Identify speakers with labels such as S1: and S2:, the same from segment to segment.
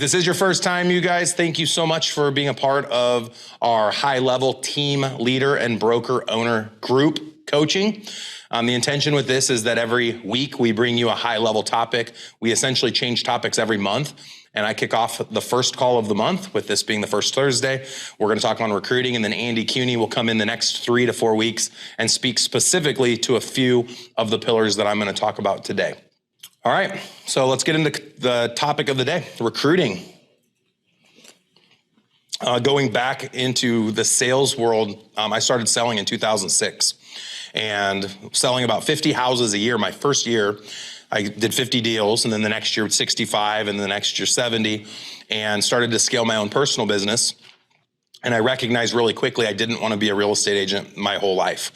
S1: this is your first time, you guys, thank you so much for being a part of our high-level team leader and broker owner group coaching. The intention with this is that every week we bring you a high-level topic. We essentially change topics every month, and I kick off the first call of the month, with this being the first Thursday. We're gonna talk on recruiting, and then Andy Cuny will come in the next 3 to 4 weeks and speak specifically to a few of the pillars that I'm gonna talk about today. All right, so let's get into the topic of the day, recruiting. Going back into the sales world, I started selling in 2006 and selling about 50 houses a year. My first year, I did 50 deals, and then the next year 65, and the next year 70, and started to scale my own personal business. And I recognized really quickly I didn't want to be a real estate agent my whole life.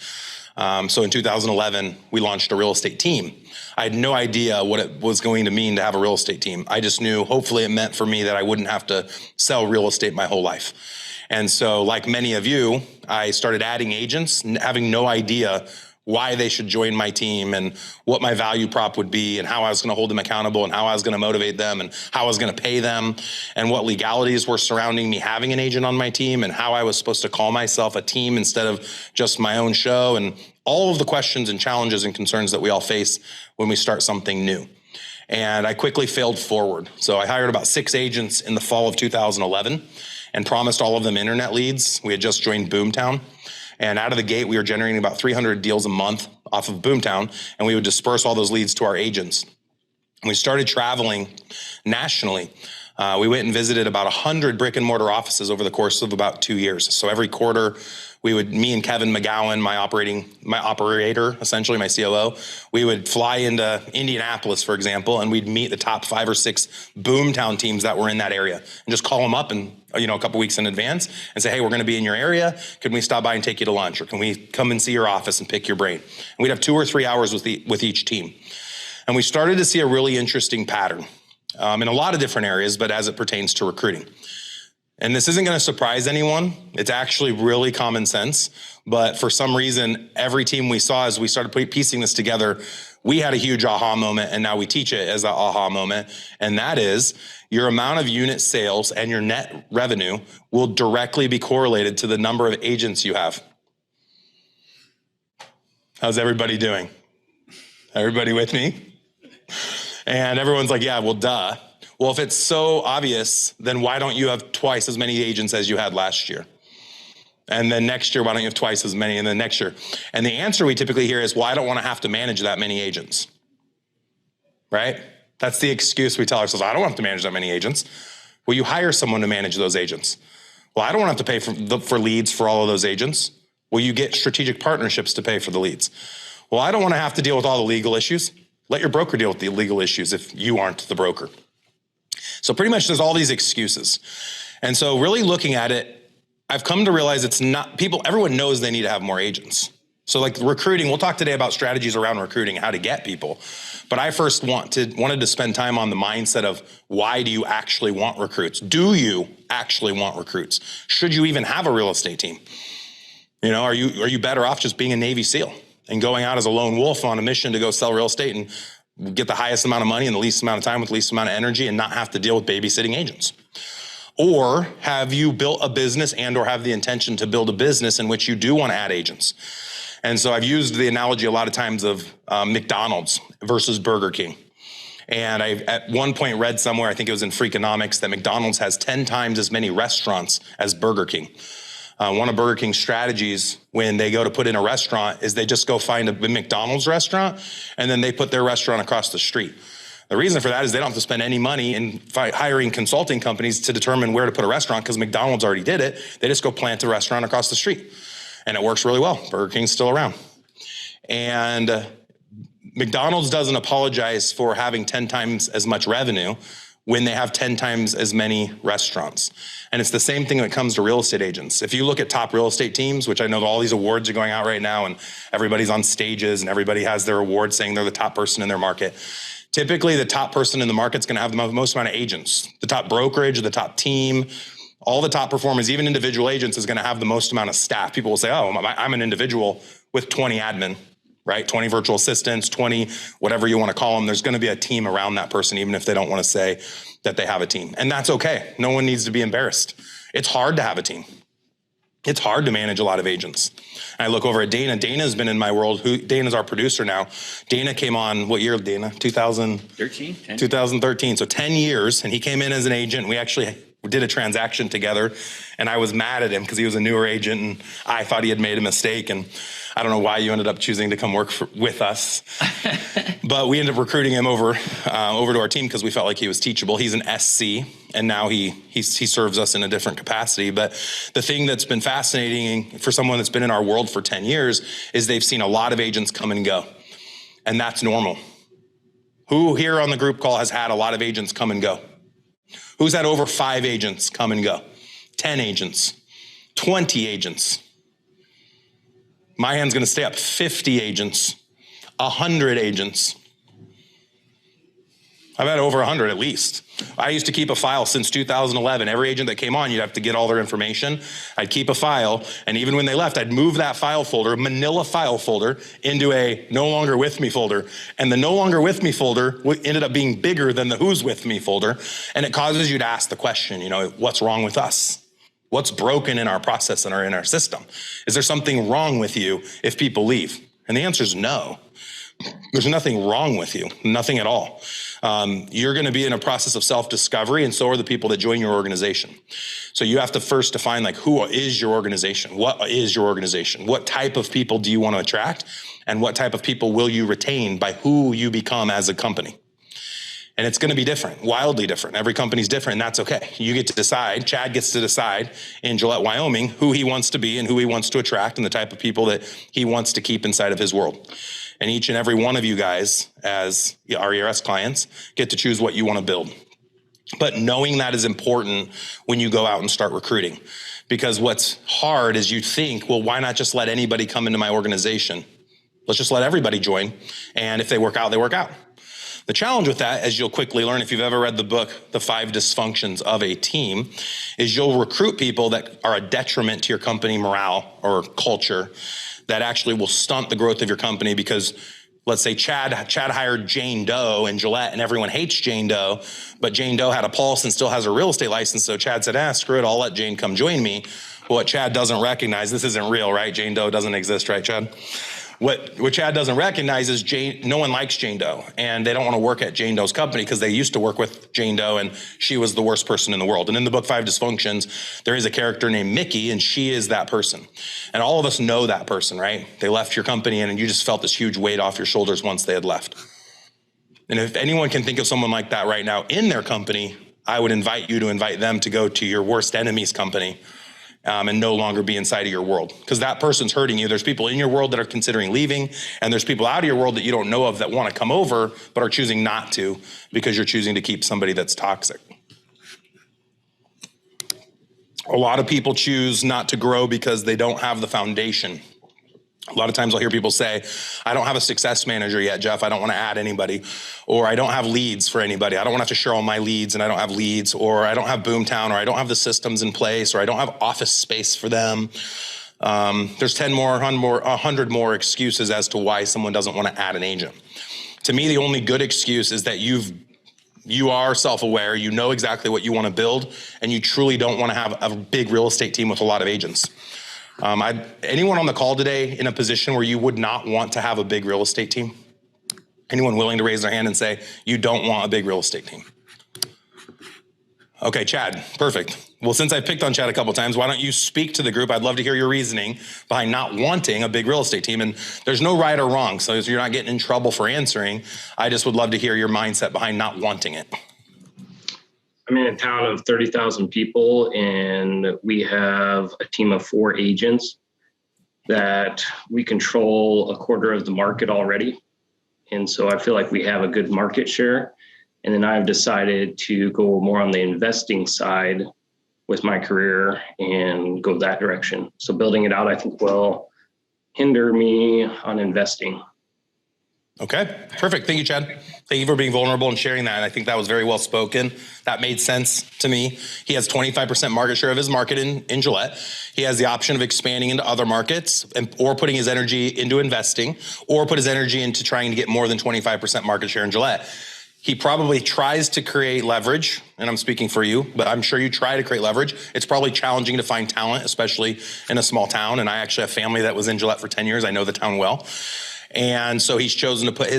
S1: So in 2011, we launched a real estate team. I had no idea what it was going to mean to have a real estate team. I just knew hopefully it meant for me that I wouldn't have to sell real estate my whole life. And so like many of you, I started adding agents, having no idea why they should join my team and what my value prop would be and how I was going to hold them accountable and how I was going to motivate them and how I was going to pay them and what legalities were surrounding me having an agent on my team and how I was supposed to call myself a team instead of just my own show, and all of the questions and challenges and concerns that we all face when we start something new. And I quickly failed forward. So I hired about 6 agents in the fall of 2011 and promised all of them internet leads. We had just joined Boomtown. And out of the gate, we were generating about 300 deals a month off of Boomtown, and we would disperse all those leads to our agents. And we started traveling nationally. We went and visited about 100 brick and mortar offices over the course of about 2 years. So every quarter, me and Kevin McGowan, my operator, essentially my COO, we would fly into Indianapolis, for example, and we'd meet the top 5 or 6 Boomtown teams that were in that area and just call them up and, a couple weeks in advance and say, hey, we're going to be in your area. Can we stop by and take you to lunch? Or can we come and see your office and pick your brain? And we'd have 2 or 3 hours with each team. And we started to see a really interesting pattern in a lot of different areas, but as it pertains to recruiting. And this isn't going to surprise anyone. It's actually really common sense. But for some reason, every team we saw, as we started piecing this together, we had a huge aha moment, and now we teach it as an aha moment. And that is, your amount of unit sales and your net revenue will directly be correlated to the number of agents you have. How's everybody doing? Everybody with me? And everyone's like, yeah, well, duh. Well, if it's so obvious, then why don't you have twice as many agents as you had last year? And then next year, why don't you have twice as many? And then next year. And the answer we typically hear is, well, I don't want to have to manage that many agents, right? That's the excuse we tell ourselves. I don't have to manage that many agents. Well, you hire someone to manage those agents. Well, I don't want to have to pay for leads for all of those agents. Well, you get strategic partnerships to pay for the leads. Well, I don't want to have to deal with all the legal issues. Let your broker deal with the legal issues if you aren't the broker. So pretty much there's all these excuses. And so really looking at it, I've come to realize it's not everyone knows they need to have more agents. So like recruiting, we'll talk today about strategies around recruiting, how to get people. But I first wanted to spend time on the mindset of, why do you actually want recruits? Do you actually want recruits? Should you even have a real estate team? Are you better off just being a Navy SEAL and going out as a lone wolf on a mission to go sell real estate and get the highest amount of money in the least amount of time with the least amount of energy and not have to deal with babysitting agents? Or have you built a business or have the intention to build a business in which you do want to add agents? And so I've used the analogy a lot of times of McDonald's versus Burger King. And I at one point read somewhere, I think it was in Freakonomics, that McDonald's has 10 times as many restaurants as Burger King. One of Burger King's strategies when they go to put in a restaurant is they just go find a McDonald's restaurant and then they put their restaurant across the street. The reason for that is they don't have to spend any money in hiring consulting companies to determine where to put a restaurant, because McDonald's already did it. They just go plant a restaurant across the street. And it works really well. Burger King's still around. And McDonald's doesn't apologize for having 10 times as much revenue when they have 10 times as many restaurants. And it's the same thing when it comes to real estate agents. If you look at top real estate teams, which I know all these awards are going out right now and everybody's on stages and everybody has their award saying they're the top person in their market. Typically, the top person in the market's gonna have the most amount of agents. The top brokerage, the top team, all the top performers, even individual agents, is gonna have the most amount of staff. People will say, oh, I'm an individual with 20 admin. right? 20 virtual assistants, 20, whatever you want to call them. There's going to be a team around that person, even if they don't want to say that they have a team. And that's okay. No one needs to be embarrassed. It's hard to have a team. It's hard to manage a lot of agents. I look over at Dana. Dana's been in my world. Dana's our producer now. Dana came on, what year, Dana? 2013. So 10 years. And he came in as an agent. We actually did a transaction together. And I was mad at him because he was a newer agent. And I thought he had made a mistake. And I don't know why you ended up choosing to come work with us. But we ended up recruiting him over to our team because we felt like he was teachable. He's an SC. And now he serves us in a different capacity. But the thing that's been fascinating for someone that's been in our world for 10 years is they've seen a lot of agents come and go. And that's normal. Who here on the group call has had a lot of agents come and go? Who's had over 5 agents come and go? 10 agents, 20 agents. My hand's gonna stay up. 50 agents, 100 agents. I've had over 100 at least. I used to keep a file since 2011. Every agent that came on, you'd have to get all their information. I'd keep a file, and even when they left, I'd move that file folder, manila file folder, into a no longer with me folder. And the no longer with me folder ended up being bigger than the who's with me folder. And it causes you to ask the question, what's wrong with us? What's broken in our process and in our system? Is there something wrong with you if people leave? And the answer is no. There's nothing wrong with you, nothing at all. You're going to be in a process of self-discovery, and so are the people that join your organization. So you have to first define, who is your organization? What is your organization? What type of people do you want to attract? And what type of people will you retain by who you become as a company? And it's going to be different, wildly different. Every company's different, and that's okay. You get to decide, Chad gets to decide in Gillette, Wyoming, who he wants to be and who he wants to attract and the type of people that he wants to keep inside of his world. And each and every one of you guys, as our ERS clients, get to choose what you want to build. But knowing that is important when you go out and start recruiting. Because what's hard is you think, well, why not just let anybody come into my organization? Let's just let everybody join. And if they work out, they work out. The challenge with that, as you'll quickly learn if you've ever read the book, The 5 Dysfunctions of a Team, is you'll recruit people that are a detriment to your company morale or culture, that actually will stunt the growth of your company. Because let's say Chad hired Jane Doe in Gillette, and everyone hates Jane Doe, but Jane Doe had a pulse and still has a real estate license. So Chad said, screw it, I'll let Jane come join me. But what Chad doesn't recognize, this isn't real, right? Jane Doe doesn't exist, right, Chad? What Chad doesn't recognize is no one likes Jane Doe, and they don't want to work at Jane Doe's company because they used to work with Jane Doe and she was the worst person in the world. And in the book 5 Dysfunctions, there is a character named Mickey, and she is that person. And all of us know that person, right? They left your company and you just felt this huge weight off your shoulders once they had left. And if anyone can think of someone like that right now in their company, I would invite you to invite them to go to your worst enemy's company. And no longer be inside of your world, because that person's hurting you. There's people in your world that are considering leaving, and there's people out of your world that you don't know of that want to come over but are choosing not to because you're choosing to keep somebody that's toxic. A lot of people choose not to grow because they don't have the foundation. A lot of times I'll hear people say, I don't have a success manager yet, Jeff. I don't want to add anybody. Or I don't have leads for anybody. I don't want to have to share all my leads, and I don't have leads. Or I don't have Boomtown, or I don't have the systems in place, or I don't have office space for them. There's 100 more excuses as to why someone doesn't want to add an agent. To me, the only good excuse is that you are self-aware, you know exactly what you want to build, and you truly don't want to have a big real estate team with a lot of agents. Anyone on the call today in a position where you would not want to have a big real estate team? Anyone willing to raise their hand and say, you don't want a big real estate team? Okay, Chad, perfect. Well, since I picked on Chad a couple times, why don't you speak to the group? I'd love to hear your reasoning behind not wanting a big real estate team. And there's no right or wrong, so you're not getting in trouble for answering. I just would love to hear your mindset behind not wanting it.
S2: I'm in a town of 30,000 people, and we have a team of 4 agents that we control a quarter of the market already. And so I feel like we have a good market share. And then I've decided to go more on the investing side with my career and go that direction. So building it out, I think, will hinder me on investing.
S1: Okay, perfect. Thank you, Chad. Thank you for being vulnerable and sharing that. And I think that was very well spoken. That made sense to me. He has 25% market share of his market in Gillette. He has the option of expanding into other markets or putting his energy into investing or put his energy into trying to get more than 25% market share in Gillette. He probably tries to create leverage, and I'm speaking for you, but I'm sure you try to create leverage. It's probably challenging to find talent, especially in a small town. And I actually have family that was in Gillette for 10 years. I know the town well. And so he's chosen to put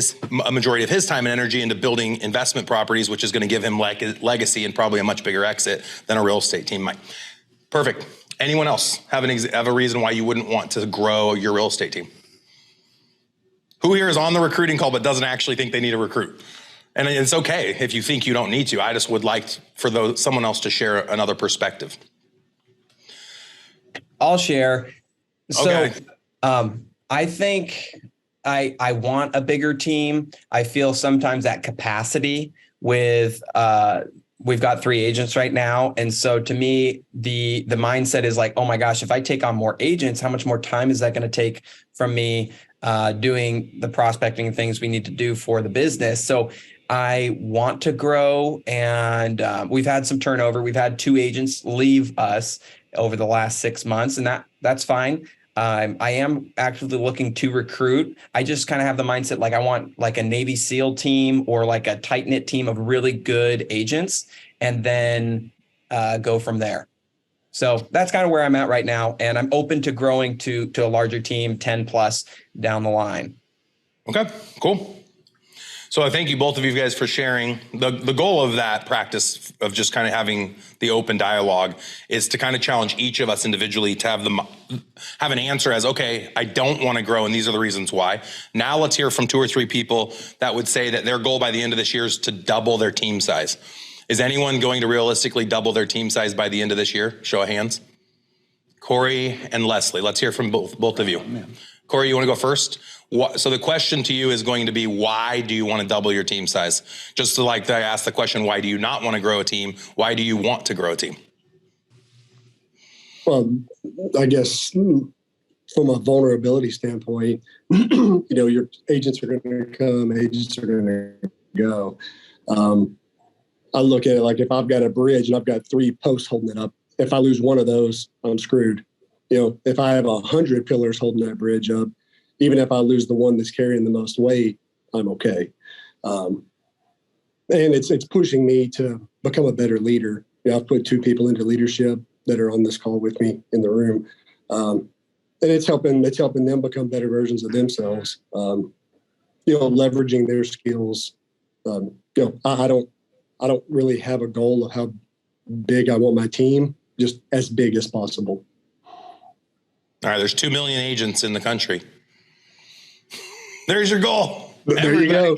S1: a majority of his time and energy into building investment properties, which is going to give him legacy and probably a much bigger exit than a real estate team might. Perfect. Anyone else have a reason why you wouldn't want to grow your real estate team? Who here is on the recruiting call but doesn't actually think they need a recruit? And it's okay if you think you don't need to. I just would like for someone else to share another perspective.
S3: I'll share.
S1: Okay.
S3: So I think I want a bigger team. I feel sometimes at capacity with we've got 3 agents right now. And so to me, the mindset is like, oh my gosh, if I take on more agents, how much more time is that going to take from me doing the prospecting things we need to do for the business? So I want to grow, and we've had some turnover. We've had 2 agents leave us over the last 6 months, and that's fine. I am actively looking to recruit. I just kind of have the mindset like I want like a Navy SEAL team or like a tight knit team of really good agents, and then go from there. So that's kind of where I'm at right now, and I'm open to growing to a larger team, 10 plus down the line.
S1: Okay, cool. So I thank you, both of you guys, for sharing. The goal of that practice of just kind of having the open dialogue is to kind of challenge each of us individually to have an answer as, okay, I don't want to grow, and these are the reasons why. Now let's hear from 2 or 3 people that would say that their goal by the end of this year is to double their team size. Is anyone going to realistically double their team size by the end of this year? Show of hands. Corey and Leslie. Let's hear from both of you. Corey, you want to go first? So the question to you is going to be, why do you want to double your team size? Just to like I asked the question, why do you not want to grow a team? Why do you want to grow a team?
S4: Well, I guess from a vulnerability standpoint, your agents are going to come, agents are going to go. I look at it like if I've got a bridge and I've got 3 posts holding it up, if I lose one of those, I'm screwed. If I have 100 pillars holding that bridge up, even if I lose the one that's carrying the most weight, I'm okay. And it's pushing me to become a better leader. I've put 2 people into leadership that are on this call with me in the room. And it's helping them become better versions of themselves, leveraging their skills. I don't really have a goal of how big I want my team, just as big as possible.
S1: All right, there's 2 million agents in the country. There's your goal.
S4: There you go.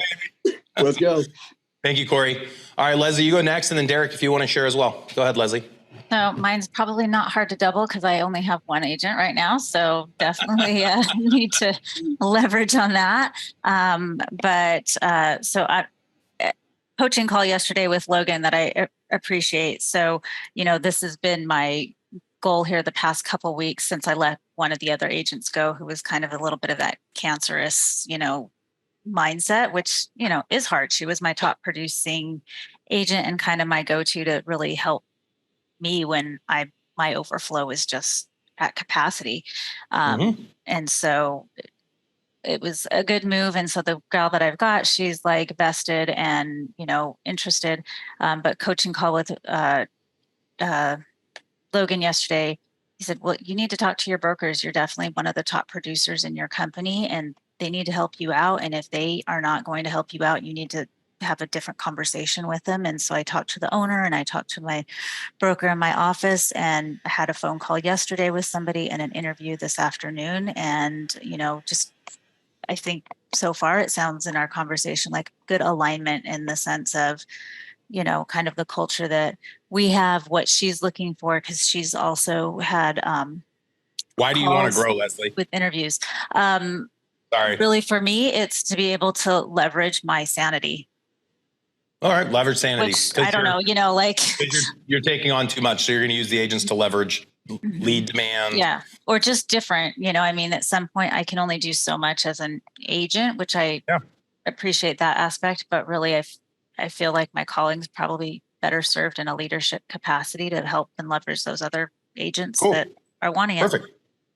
S4: Let's go.
S1: Thank you, Corey. All right, Leslie, you go next, and then Derek, if you want to share as well. Go ahead, Leslie.
S5: So mine's probably not hard to double because I only have 1 agent right now. So definitely need to leverage on that. Coaching call yesterday with Logan that I appreciate. So, this has been my goal here the past couple of weeks since I let one of the other agents go, who was kind of a little bit of that cancerous, mindset, which, is hard. She was my top producing agent and kind of my go-to to really help me when my overflow is just at capacity. And so it was a good move. And so the gal that I've got, she's like vested and, interested. But coaching call with Logan yesterday, he said, well, you need to talk to your brokers. You're definitely one of the top producers in your company and they need to help you out. And if they are not going to help you out, you need to have a different conversation with them. And so I talked to the owner and I talked to my broker in my office, and I had a phone call yesterday with somebody and an interview this afternoon. And, I think so far it sounds in our conversation like good alignment in the sense of, kind of the culture that we have, what she's looking for, because she's also had
S1: why do you want to grow, Leslie?
S5: With interviews.
S1: Sorry.
S5: Really, for me, it's to be able to leverage my sanity.
S1: All right, leverage sanity.
S5: Which I don't know,
S1: you're taking on too much, so you're going to use the agents to leverage lead demand.
S5: Yeah, or just different. At some point, I can only do so much as an agent, which I appreciate that aspect, but really I feel like my calling's probably better served in a leadership capacity to help and leverage those other agents
S1: Cool.
S5: that are wanting it.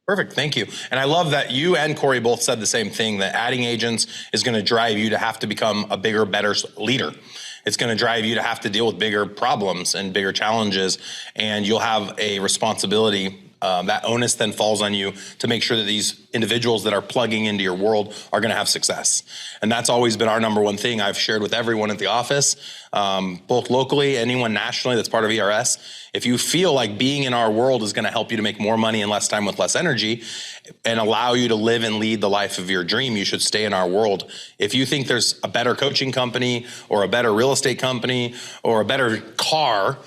S1: Perfect. Thank you. And I love that you and Corey both said the same thing, that adding agents is going to drive you to have to become a bigger, better leader. It's going to drive you to have to deal with bigger problems and bigger challenges. And you'll have a responsibility. That onus then falls on you to make sure that these individuals that are plugging into your world are going to have success. And that's always been our number one thing I've shared with everyone at the office, both locally, anyone nationally that's part of ERS. If you feel like being in our world is going to help you to make more money in less time with less energy and allow you to live and lead the life of your dream, you should stay in our world. If you think there's a better coaching company or a better real estate company or a better car,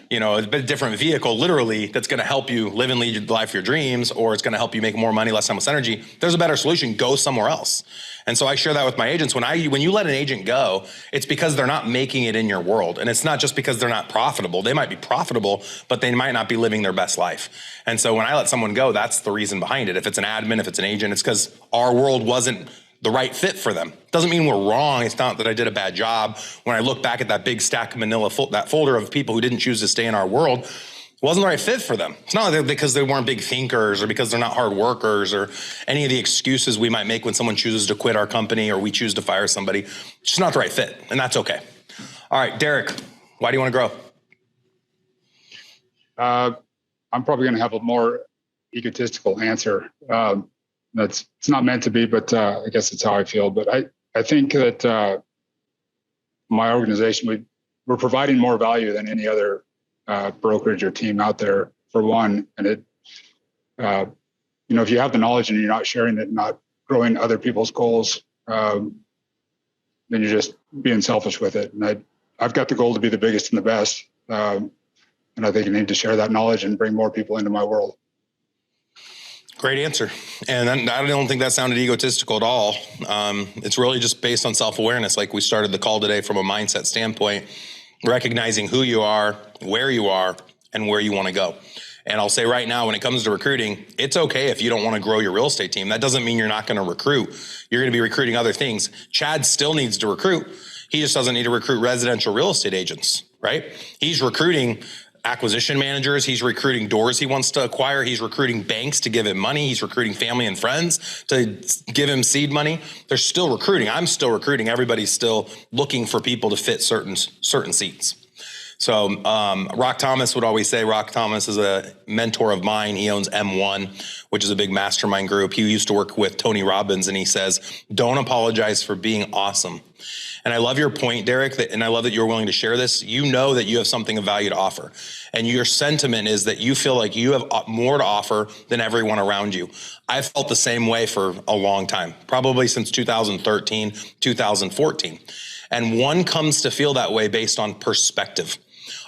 S1: a bit different vehicle, literally, that's going to help you live and lead the life of your dreams, or it's going to help you make more money, less time, less energy, there's a better solution. Go somewhere else. And so I share that with my agents. When you let an agent go, it's because they're not making it in your world. And it's not just because they're not profitable. They might be profitable, but they might not be living their best life. And so when I let someone go, that's the reason behind it. If it's an admin, if it's an agent, it's because our world wasn't the right fit for them. Doesn't mean we're wrong. It's not that I did a bad job. When I look back at that big stack of manila, that folder of people who didn't choose to stay in our world, it wasn't the right fit for them. It's not because they weren't big thinkers or because they're not hard workers or any of the excuses we might make when someone chooses to quit our company or we choose to fire somebody. It's just not the right fit, and that's okay. All right, Derek, why do you want to grow?
S6: I'm probably going to have a more egotistical answer. It's not meant to be, but I guess it's how I feel. But I think that my organization, we're providing more value than any other brokerage or team out there, for one. And if you have the knowledge and you're not sharing it, not growing other people's goals, then you're just being selfish with it. And I've got the goal to be the biggest and the best. And I think you need to share that knowledge and bring more people into my world.
S1: Great answer. And I don't think that sounded egotistical at all. It's really just based on self-awareness. Like we started the call today from a mindset standpoint, recognizing who you are, and where you want to go. And I'll say right now, when it comes to recruiting, it's okay if you don't want to grow your real estate team. That doesn't mean you're not going to recruit. You're going to be recruiting other things. Chad still needs to recruit. He just doesn't need to recruit residential real estate agents, right? He's recruiting acquisition managers. He's recruiting doors he wants to acquire. He's recruiting banks to give him money. He's recruiting family and friends to give him seed money. They're still recruiting. I'm still recruiting. Everybody's still looking for people to fit certain seats. So Rock Thomas would always say, Rock Thomas is a mentor of mine. He owns M1, which is a big mastermind group. He used to work with Tony Robbins, and he says, don't apologize for being awesome. And I love your point, Derek, and I love that you're willing to share this. You know that you have something of value to offer. And your sentiment is that you feel like you have more to offer than everyone around you. I've felt the same way for a long time, probably since 2013, 2014. And one comes to feel that way based on perspective.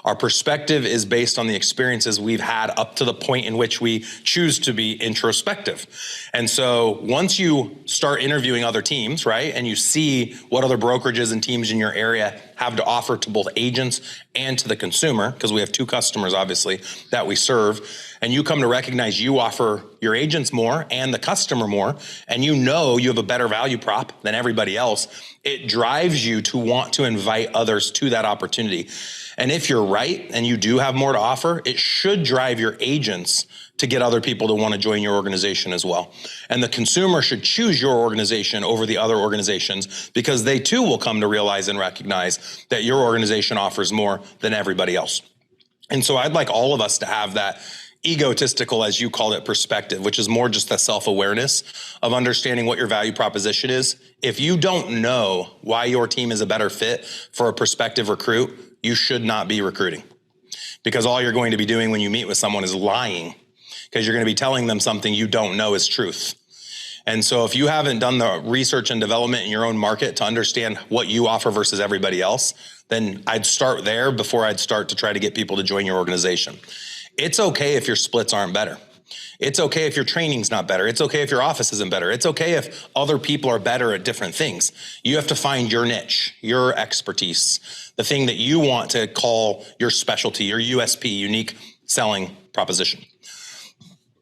S1: Our perspective is based on the experiences we've had up to the point in which we choose to be introspective. And so once you start interviewing other teams, right, and you see what other brokerages and teams in your area have to offer to both agents and to the consumer, because we have two customers, obviously, that we serve, and you come to recognize you offer your agents more and the customer more, and you know you have a better value prop than everybody else, it drives you to want to invite others to that opportunity. And if you're right and you do have more to offer, it should drive your agents to get other people to want to join your organization as well. And the consumer should choose your organization over the other organizations, because they too will come to realize and recognize that your organization offers more than everybody else. And so I'd like all of us to have that egotistical, as you called it, perspective, which is more just the self-awareness of understanding what your value proposition is. If you don't know why your team is a better fit for a prospective recruit, you should not be recruiting, because all you're going to be doing when you meet with someone is lying, because you're going to be telling them something you don't know is truth. And so if you haven't done the research and development in your own market to understand what you offer versus everybody else, then I'd start there before I'd start to try to get people to join your organization. It's okay if your splits aren't better. It's okay if your training's not better. It's okay if your office isn't better. It's okay if other people are better at different things. You have to find your niche, your expertise, the thing that you want to call your specialty, your USP, unique selling proposition.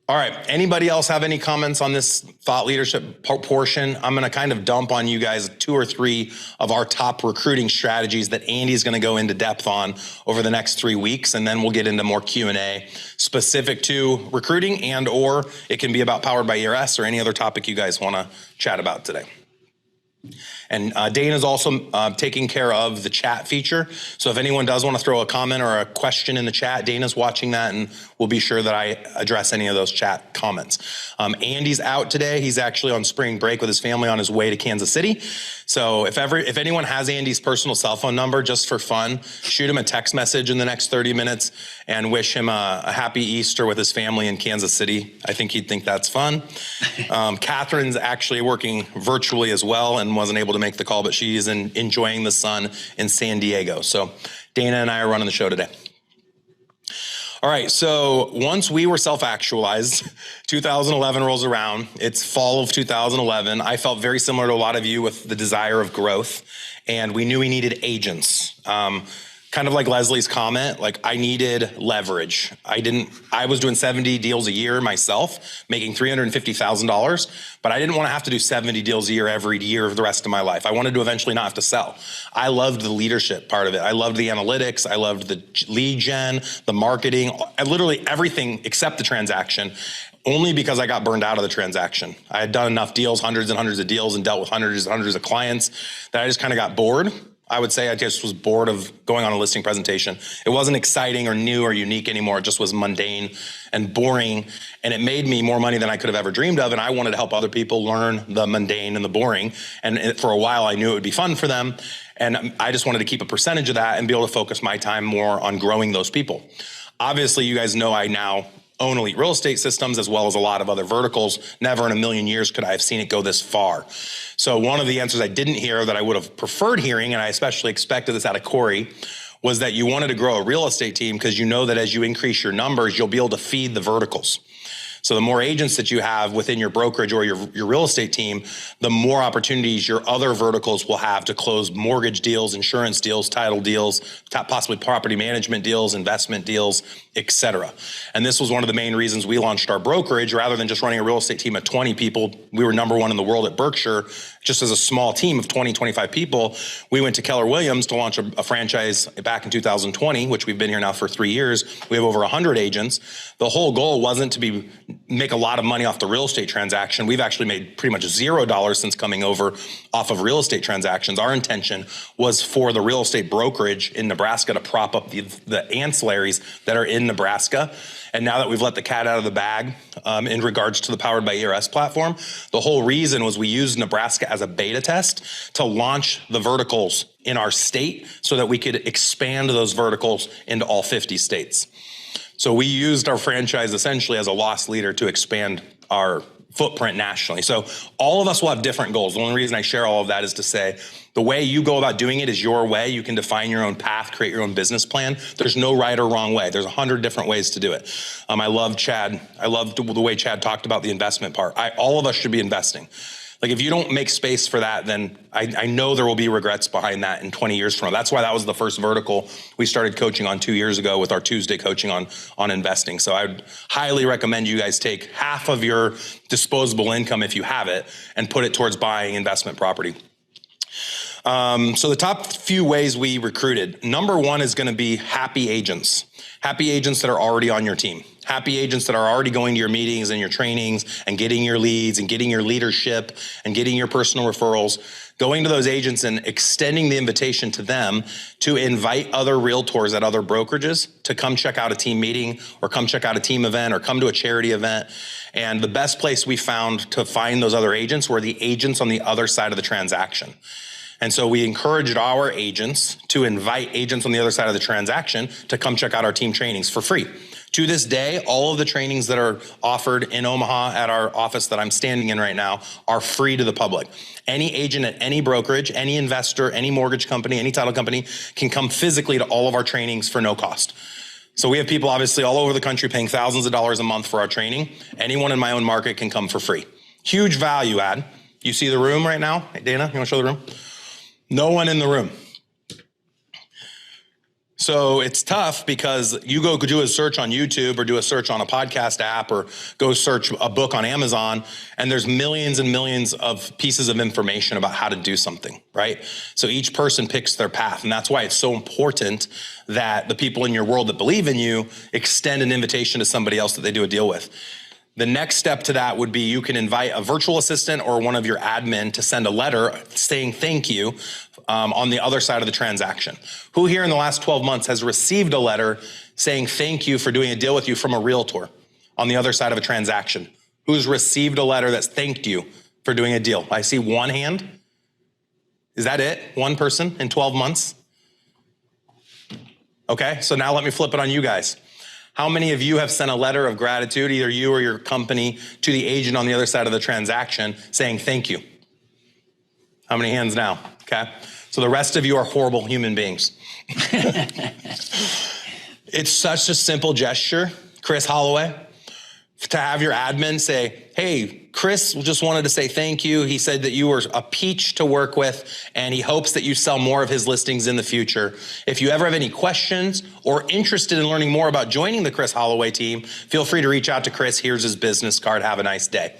S1: All right. Anybody else have any comments on this thought leadership portion? I'm going to kind of dump on you guys 2 or 3 of our top recruiting strategies that Andy's going to go into depth on over the next 3 weeks. And then we'll get into more Q&A specific to recruiting, and or it can be about Powered by ERS or any other topic you guys want to chat about today. And Dana's also taking care of the chat feature. So if anyone does want to throw a comment or a question in the chat, Dana's watching that, and we'll be sure that I address any of those chat comments. Andy's out today. He's actually on spring break with his family on his way to Kansas City. So if anyone has Andy's personal cell phone number, just for fun, shoot him a text message in the next 30 minutes and wish him a happy Easter with his family in Kansas City. I think he'd think that's fun. Catherine's actually working virtually as well and wasn't able to make the call, but she's enjoying the sun in San Diego. So Dana and I are running the show today. All right, so once we were self-actualized, 2011 rolls around. It's fall of 2011. I felt very similar to a lot of you with the desire of growth, and we knew we needed agents. Kind of like Leslie's comment, like I needed leverage. I was doing 70 deals a year myself, making $350,000, but I didn't want to have to do 70 deals a year every year of the rest of my life. I wanted to eventually not have to sell. I loved the leadership part of it. I loved the analytics. I loved the lead gen, the marketing, literally everything except the transaction, only because I got burned out of the transaction. I had done enough deals, hundreds and hundreds of deals, and dealt with hundreds and hundreds of clients that I just kind of got bored. I would say I just was bored of going on a listing presentation. It wasn't exciting or new or unique anymore. It just was mundane and boring. And it made me more money than I could have ever dreamed of. And I wanted to help other people learn the mundane and the boring. And for a while, I knew it would be fun for them. And I just wanted to keep a percentage of that and be able to focus my time more on growing those people. Obviously, you guys know I now own Elite Real Estate Systems as well as a lot of other verticals. Never in a million years could I have seen it go this far. So one of the answers I didn't hear that I would have preferred hearing, and I especially expected this out of Corey, was that you wanted to grow a real estate team because you know that as you increase your numbers, you'll be able to feed the verticals. So the more agents that you have within your brokerage or your real estate team, the more opportunities your other verticals will have to close mortgage deals, insurance deals, title deals, possibly property management deals, investment deals, etc. And this was one of the main reasons we launched our brokerage. Rather than just running a real estate team of 20 people, we were #1 in the world at Berkshire. Just as a small team of 20, 25 people, we went to Keller Williams to launch a franchise back in 2020, which we've been here now for 3 years. We have over 100 agents. The whole goal wasn't to make a lot of money off the real estate transaction. We've actually made pretty much $0 since coming over off of real estate transactions. Our intention was for the real estate brokerage in Nebraska to prop up the ancillaries that are in Nebraska. And now that we've let the cat out of the bag in regards to the Powered by ERS platform, the whole reason was we used Nebraska as a beta test to launch the verticals in our state so that we could expand those verticals into all 50 states. So we used our franchise essentially as a loss leader to expand our footprint nationally. So all of us will have different goals. The only reason I share all of that is to say the way you go about doing it is your way. You can define your own path, create your own business plan. There's no right or wrong way. There's 100 different ways to do it. I love Chad. I love the way Chad talked about the investment part. All of us should be investing. Like if you don't make space for that, then I know there will be regrets behind that in 20 years from now. That's why that was the first vertical we started coaching on 2 years ago with our Tuesday coaching on investing. So I would highly recommend you guys take half of your disposable income, if you have it, and put it towards buying investment property. So the top few ways we recruited. #1 is going to be happy agents. Happy agents that are already on your team. Happy agents that are already going to your meetings and your trainings and getting your leads and getting your leadership and getting your personal referrals. Going to those agents and extending the invitation to them to invite other realtors at other brokerages to come check out a team meeting or come check out a team event or come to a charity event. And the best place we found to find those other agents were the agents on the other side of the transaction. And so we encouraged our agents to invite agents on the other side of the transaction to come check out our team trainings for free. To this day, all of the trainings that are offered in Omaha at our office that I'm standing in right now are free to the public. Any agent at any brokerage, any investor, any mortgage company, any title company can come physically to all of our trainings for no cost. So we have people obviously all over the country paying thousands of dollars a month for our training. Anyone in my own market can come for free. Huge value add. You see the room right now? Hey, Dana, you want to show the room? No one in the room. So it's tough because you go do a search on YouTube or do a search on a podcast app or go search a book on Amazon, and there's millions and millions of pieces of information about how to do something, right? So each person picks their path. And that's why it's so important that the people in your world that believe in you extend an invitation to somebody else that they do a deal with. The next step to that would be you can invite a virtual assistant or one of your admin to send a letter saying thank you on the other side of the transaction. Who here in the last 12 months has received a letter saying thank you for doing a deal with you from a realtor on the other side of a transaction? Who's received a letter that's thanked you for doing a deal? I see one hand. Is that it? One person in 12 months? Okay, so now let me flip it on you guys. How many of you have sent a letter of gratitude, either you or your company, to the agent on the other side of the transaction saying thank you? How many hands now? Okay. So the rest of you are horrible human beings. It's such a simple gesture, Chris Holloway, to have your admin say, hey, Chris just wanted to say thank you. He said that you were a peach to work with, and he hopes that you sell more of his listings in the future. If you ever have any questions or interested in learning more about joining the Chris Holloway team, feel free to reach out to Chris. Here's his business card. Have a nice day.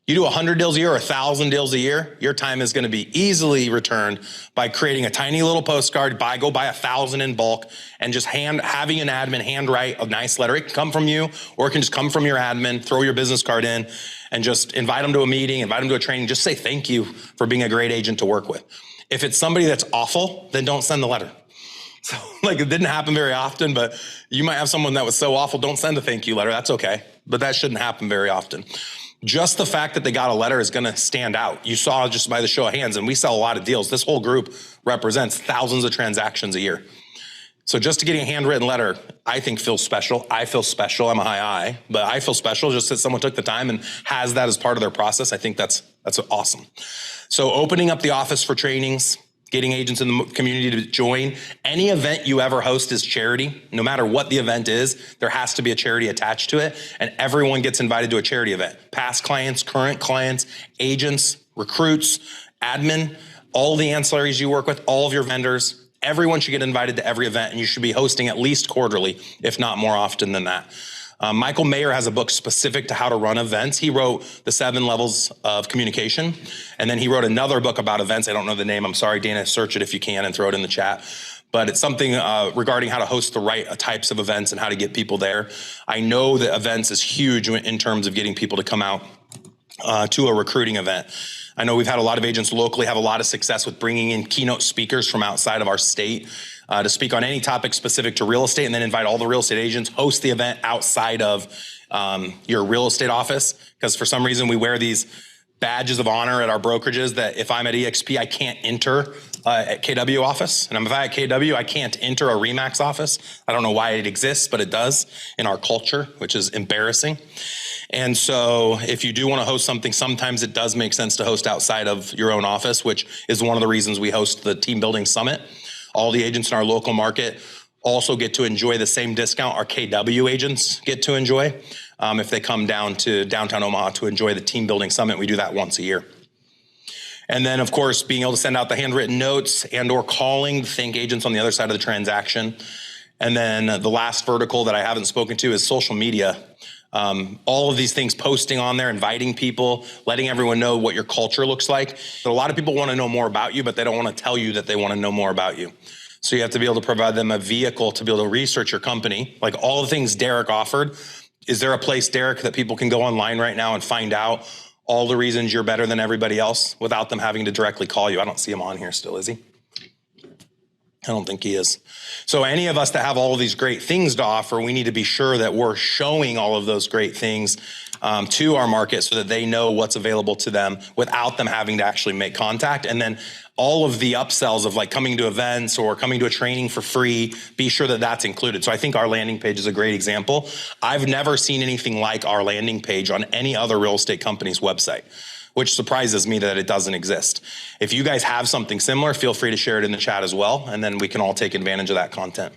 S1: You do 100 deals a year or 1,000 deals a year, your time is going to be easily returned by creating a tiny little postcard, go buy 1,000 in bulk, and just having an admin handwrite a nice letter. It can come from you, or it can just come from your admin, throw your business card in, and just invite them to a meeting, invite them to a training, just say thank you for being a great agent to work with. If it's somebody that's awful, then don't send the letter. So it didn't happen very often, but you might have someone that was so awful, don't send a thank you letter, that's okay. But that shouldn't happen very often. Just the fact that they got a letter is going to stand out. You saw just by the show of hands, and we sell a lot of deals. This whole group represents thousands of transactions a year. So just to getting a handwritten letter, I think feels special. I feel special. I'm a high I, but I feel special just that someone took the time and has that as part of their process. I think that's awesome. So opening up the office for trainings, getting agents in the community to join. Any event you ever host is charity. No matter what the event is, there has to be a charity attached to it, and everyone gets invited to a charity event. Past clients, current clients, agents, recruits, admin, all the ancillaries you work with, all of your vendors, everyone should get invited to every event, and you should be hosting at least quarterly, if not more often than that. Michael Mayer has a book specific to how to run events. He wrote The 7 Levels of Communication, and then he wrote another book about events. I don't know the name. I'm sorry, Dana. Search it if you can and throw it in the chat. But it's something regarding how to host the right types of events and how to get people there. I know that events is huge in terms of getting people to come out to a recruiting event. I know we've had a lot of agents locally have a lot of success with bringing in keynote speakers from outside of our state to speak on any topic specific to real estate, and then invite all the real estate agents, host the event outside of your real estate office. Because for some reason we wear these badges of honor at our brokerages that if I'm at EXP, I can't enter at KW office. And if I'm at KW, I can't enter a RE/MAX office. I don't know why it exists, but it does in our culture, which is embarrassing. And so if you do want to host something, sometimes it does make sense to host outside of your own office, which is one of the reasons we host the Team Building Summit. All the agents in our local market also get to enjoy the same discount our KW agents get to enjoy if they come down to downtown Omaha to enjoy the Team Building Summit. We do that once a year. And then, of course, being able to send out the handwritten notes and or calling thank agents on the other side of the transaction. And then the last vertical that I haven't spoken to is social media. All of these things, posting on there, inviting people, letting everyone know what your culture looks like. But a lot of people want to know more about you, but they don't want to tell you that they want to know more about you. So you have to be able to provide them a vehicle to be able to research your company. Like all the things Derek offered. Is there a place, Derek, that people can go online right now and find out all the reasons you're better than everybody else without them having to directly call you? I don't see him on here still, is he? I don't think he is. So any of us that have all of these great things to offer, we need to be sure that we're showing all of those great things to our market so that they know what's available to them without them having to actually make contact. And then all of the upsells of like coming to events or coming to a training for free, be sure that that's included. So I think our landing page is a great example. I've never seen anything like our landing page on any other real estate company's website, which surprises me that it doesn't exist. If you guys have something similar, feel free to share it in the chat as well, and then we can all take advantage of that content.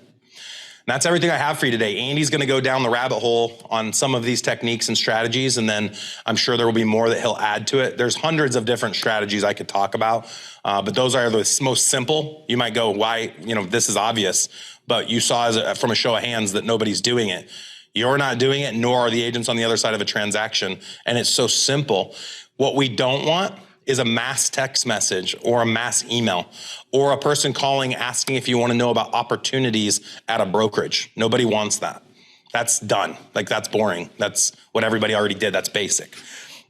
S1: And that's everything I have for you today. Andy's gonna go down the rabbit hole on some of these techniques and strategies, and then I'm sure there will be more that he'll add to it. There's hundreds of different strategies I could talk about, but those are the most simple. You might go, why, this is obvious. but you saw from a show of hands that nobody's doing it. You're not doing it, nor are the agents on the other side of a transaction. And it's so simple. What we don't want is a mass text message or a mass email or a person calling asking if you want to know about opportunities at a brokerage. Nobody wants that. That's done. Like, that's boring. That's what everybody already did. That's basic.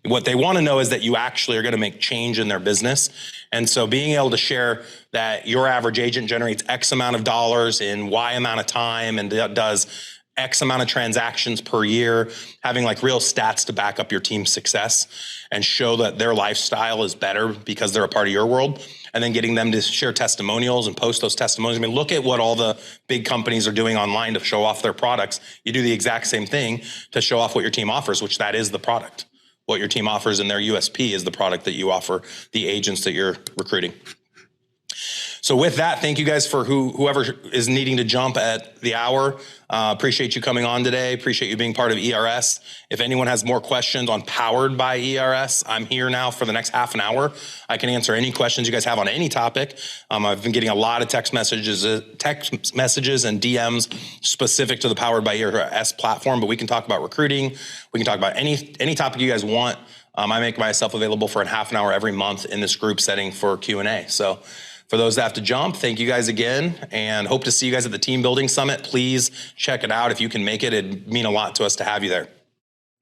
S1: What they want to know is that you actually are going to make change in their business. And so being able to share that your average agent generates X amount of dollars in Y amount of time and does X amount of transactions per year, having like real stats to back up your team's success and show that their lifestyle is better because they're a part of your world, and then getting them to share testimonials and post those testimonials. I mean, look at what all the big companies are doing online to show off their products. You do the exact same thing to show off what your team offers, which that is the product. What your team offers in their USP is the product that you offer the agents that you're recruiting. So with that, thank you guys for whoever is needing to jump at the hour. Appreciate you coming on today. Appreciate you being part of ERS. If anyone has more questions on Powered by ERS, I'm here now for the next half an hour. I can answer any questions you guys have on any topic. I've been getting a lot of text messages and DMs specific to the Powered by ERS platform, but we can talk about recruiting. We can talk about any topic you guys want. I make myself available for a half an hour every month in this group setting for Q&A. So for those that have to jump, thank you guys again, and hope to see you guys at the Team Building Summit. Please check it out. If you can make it, it'd mean a lot to us to have you there.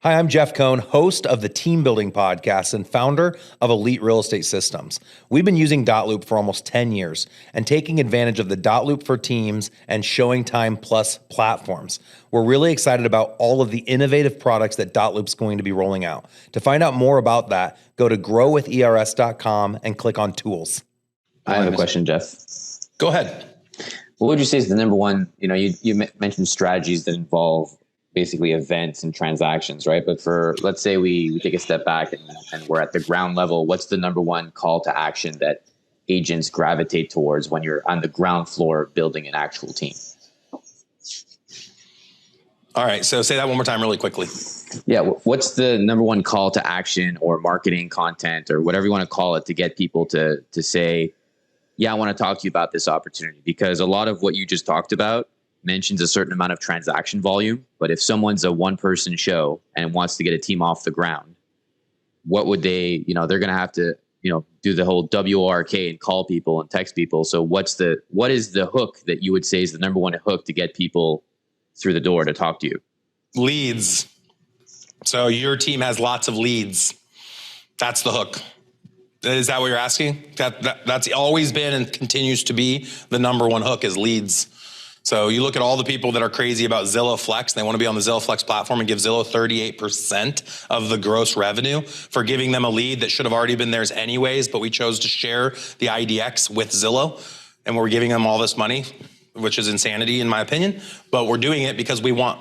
S7: Hi, I'm Jeff Cohn, host of the Team Building Podcast and founder of Elite Real Estate Systems. We've been using dotloop for almost 10 years and taking advantage of the dotloop for Teams and ShowingTime Plus platforms. We're really excited about all of the innovative products that dotloop's going to be rolling out. To find out more about that, go to growwithers.com and click on Tools.
S8: I have a question, Jeff.
S1: Go ahead.
S8: What would you say is the number one, you mentioned strategies that involve basically events and transactions, right? But let's say we take a step back and we're at the ground level, what's the number one call to action that agents gravitate towards when you're on the ground floor building an actual team?
S1: All right, so say that one more time really quickly.
S8: Yeah, what's the number one call to action or marketing content or whatever you want to call it to get people to say, yeah, I want to talk to you about this opportunity? Because a lot of what you just talked about mentions a certain amount of transaction volume. But if someone's a one-person show and wants to get a team off the ground, what would they, they're going to have to, do the whole WORK and call people and text people. So what is the hook that you would say is the number one hook to get people through the door to talk to you?
S1: Leads. So your team has lots of leads. That's the hook. Is that what you're asking? That's always been and continues to be the number one hook is leads. So you look at all the people that are crazy about Zillow Flex. They want to be on the Zillow Flex platform and give Zillow 38% of the gross revenue for giving them a lead that should have already been theirs anyways, but we chose to share the IDX with Zillow, and we're giving them all this money, which is insanity in my opinion, but we're doing it because we want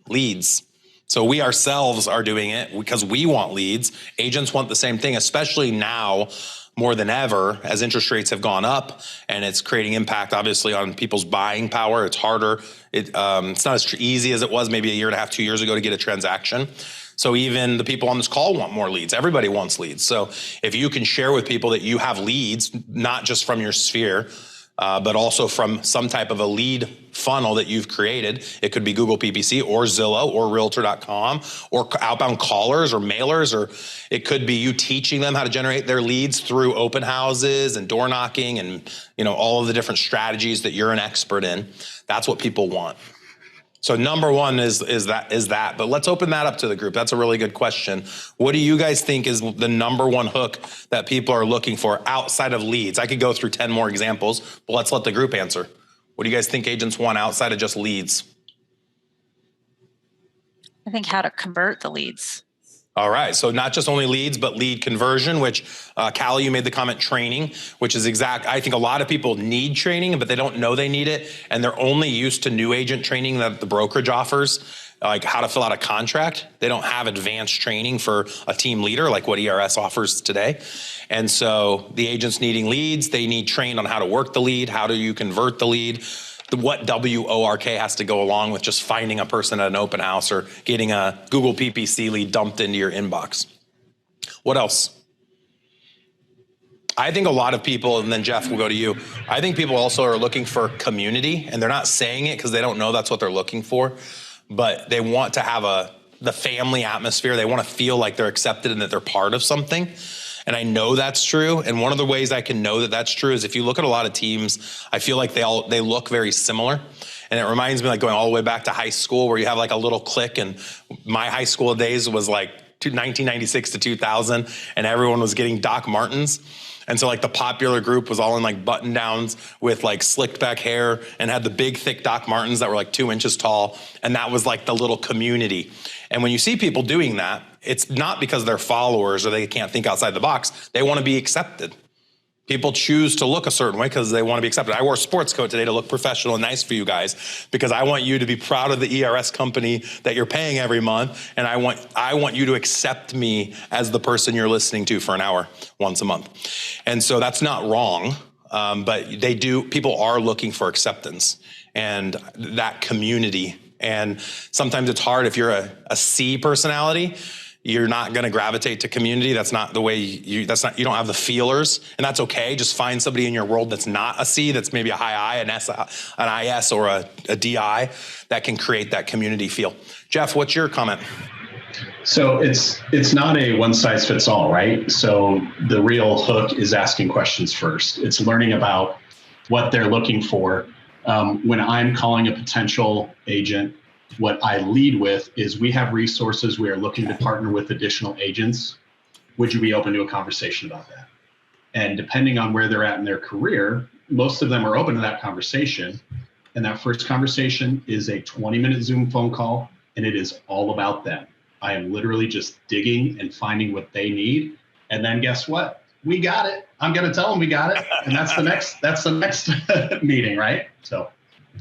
S1: leads. So we ourselves are doing it because we want leads. Agents want the same thing, especially now more than ever as interest rates have gone up, and it's creating impact obviously on people's buying power. It's harder. It's not as easy as it was maybe a year and a half, 2 years ago to get a transaction. So even the people on this call want more leads. Everybody wants leads. So if you can share with people that you have leads, not just from your sphere, but also from some type of a lead funnel that you've created. It could be Google PPC or Zillow or Realtor.com or outbound callers or mailers, or it could be you teaching them how to generate their leads through open houses and door knocking and all of the different strategies that you're an expert in. That's what people want. So number one is that, but let's open that up to the group. That's a really good question. What do you guys think is the number one hook that people are looking for outside of leads? I could go through 10 more examples, but let's let the group answer. What do you guys think agents want outside of just leads?
S5: I think how to convert the leads.
S1: All right. So not just only leads, but lead conversion, which Callie, you made the comment training, which is exact. I think a lot of people need training, but they don't know they need it. And they're only used to new agent training that the brokerage offers, like how to fill out a contract. They don't have advanced training for a team leader like what ERS offers today. And so the agents needing leads, they need trained on how to work the lead. How do you convert the lead? What WORK has to go along with just finding a person at an open house or getting a Google PPC lead dumped into your inbox. What else? I think a lot of people, and then Jeff, we'll go to you. I think people also are looking for community, and they're not saying it because they don't know that's what they're looking for, but they want to have the family atmosphere. They want to feel like they're accepted and that they're part of something. And I know that's true. And one of the ways I can know that that's true is if you look at a lot of teams, I feel like they look very similar. And it reminds me like going all the way back to high school where you have like a little clique. And my high school days was like 1996 to 2000, and everyone was getting Doc Martens. And so like the popular group was all in like button downs with like slicked back hair and had the big thick Doc Martens that were like 2 inches tall. And that was like the little community. And when you see people doing that, it's not because they're followers or they can't think outside the box. They want to be accepted. People choose to look a certain way because they want to be accepted. I wore a sports coat today to look professional and nice for you guys because I want you to be proud of the ERS company that you're paying every month. And I want you to accept me as the person you're listening to for an hour once a month. And so that's not wrong, but people are looking for acceptance and that community. And sometimes it's hard if you're a C personality. You're not going to gravitate to community. That's not the way you don't have the feelers, and that's okay. Just find somebody in your world that's not a C, that's maybe a high I, an IS, or a DI that can create that community feel. Jeff, what's your comment?
S9: So it's not a one size fits all, right? So the real hook is asking questions first. It's learning about what they're looking for. When I'm calling a potential agent, what I lead with is we have resources. We are looking to partner with additional agents. Would you be open to a conversation about that? And depending on where they're at in their career, most of them are open to that conversation. And that first conversation is a 20-minute Zoom phone call, and it is all about them. I am literally just digging and finding what they need. And then guess what? We got it. I'm going to tell them we got it. And that's the next meeting, right? So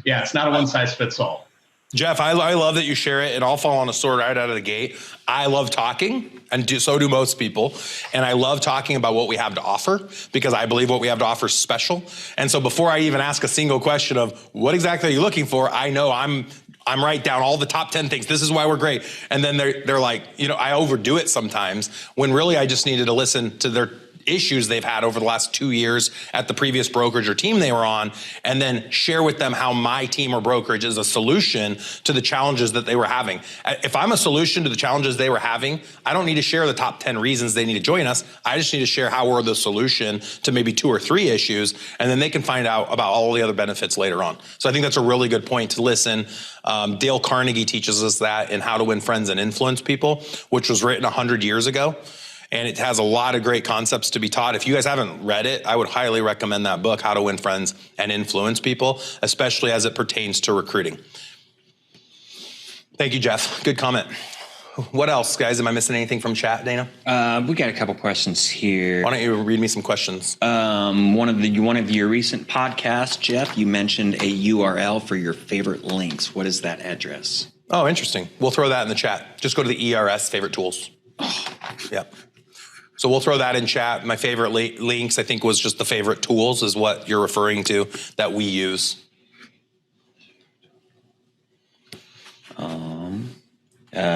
S9: yeah, it's not a one size fits all.
S1: Jeff, I love that you share it, and I'll fall on a sword right out of the gate. I love talking, and so do most people. And I love talking about what we have to offer because I believe what we have to offer is special. And so before I even ask a single question of what exactly are you looking for, I know I'm write down all the top 10 things. This is why we're great. And then they're like, I overdo it sometimes when really I just needed to listen to their issues they've had over the last 2 years at the previous brokerage or team they were on, and then share with them how my team or brokerage is a solution to the challenges that they were having. If I'm a solution to the challenges they were having, I don't need to share the top 10 reasons they need to join us. I just need to share how we're the solution to maybe 2 or 3 issues, and then they can find out about all the other benefits later on. So I think that's a really good point to listen. Dale Carnegie teaches us that in How to Win Friends and Influence People, which was written 100 years ago. And it has a lot of great concepts to be taught. If you guys haven't read it, I would highly recommend that book, How to Win Friends and Influence People, especially as it pertains to recruiting. Thank you, Jeff. Good comment. What else, guys? Am I missing anything from chat, Dana?
S10: We got a couple questions here.
S1: Why don't you read me some questions?
S10: One of your recent podcasts, Jeff, you mentioned a URL for your favorite links. What is that address?
S1: Oh, interesting. We'll throw that in the chat. Just go to the ERS favorite tools. Yep. So we'll throw that in chat. My favorite links, I think, was just the favorite tools is what you're referring to that we use.